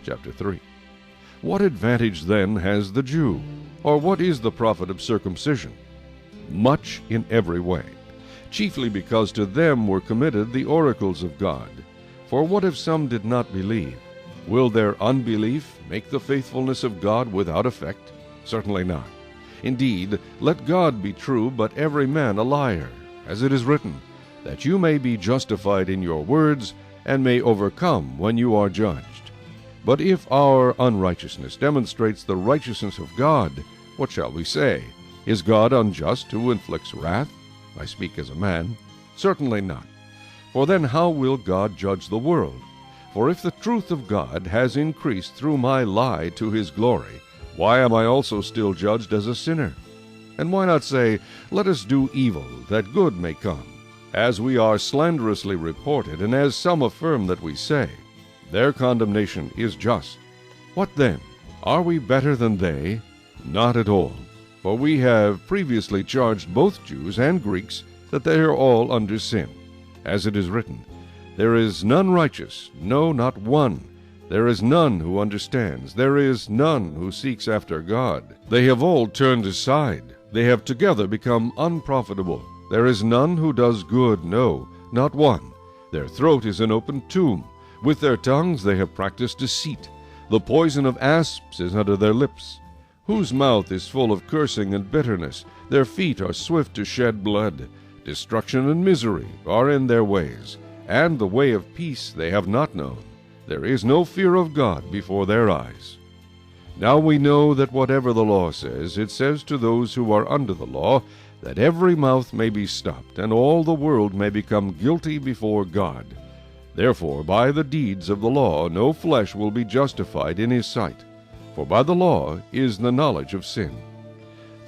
chapter 3. What advantage then has the Jew? Or what is the profit of circumcision? Much in every way, chiefly because to them were committed the oracles of God. For what if some did not believe? Will their unbelief make the faithfulness of God without effect? Certainly not. Indeed, let God be true, but every man a liar, as it is written, that you may be justified in your words, and may overcome when you are judged. But if our unrighteousness demonstrates the righteousness of God, what shall we say? Is God unjust who inflicts wrath? I speak as a man. Certainly not. For then how will God judge the world? For if the truth of God has increased through my lie to his glory, why am I also still judged as a sinner? And why not say, let us do evil, that good may come? As we are slanderously reported, and as some affirm that we say, their condemnation is just. What then? Are we better than they? Not at all. For we have previously charged both Jews and Greeks that they are all under sin. As it is written, there is none righteous, no, not one. There is none who understands. There is none who seeks after God. They have all turned aside. They have together become unprofitable. There is none who does good, no, not one. Their throat is an open tomb. With their tongues they have practiced deceit. The poison of asps is under their lips. Whose mouth is full of cursing and bitterness. Their feet are swift to shed blood. Destruction and misery are in their ways, and the way of peace they have not known. There is no fear of God before their eyes. Now we know that whatever the law says, it says to those who are under the law, that every mouth may be stopped, and all the world may become guilty before God. Therefore, by the deeds of the law no flesh will be justified in his sight, for by the law is the knowledge of sin.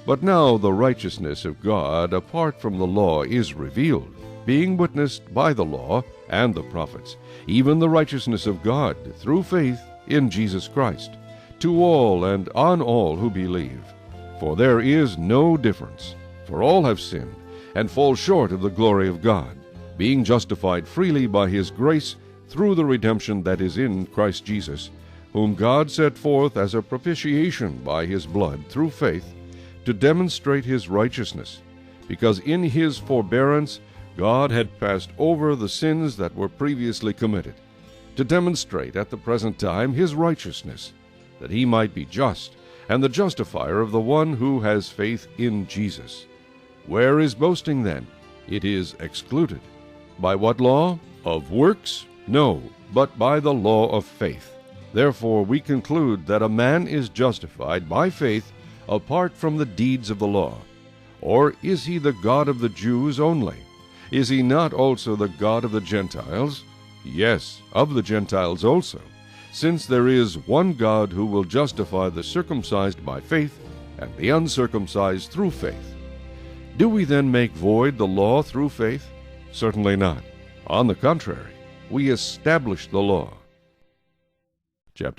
But now the righteousness of God apart from the law is revealed, being witnessed by the law and the prophets, even the righteousness of God through faith in Jesus Christ, to all and on all who believe. For there is no difference, for all have sinned, and fall short of the glory of God, being justified freely by his grace through the redemption that is in Christ Jesus, whom God set forth as a propitiation by his blood through faith, to demonstrate his righteousness, because in his forbearance God had passed over the sins that were previously committed, to demonstrate at the present time his righteousness, that he might be just, and the justifier of the one who has faith in Jesus. Where is boasting then? It is excluded. By what law? Of works? No, but by the law of faith. Therefore we conclude that a man is justified by faith apart from the deeds of the law. Or is he the God of the Jews only? Is he not also the God of the Gentiles? Yes, of the Gentiles also, since there is one God who will justify the circumcised by faith and the uncircumcised through faith. Do we then make void the law through faith? Certainly not. On the contrary, we establish the law.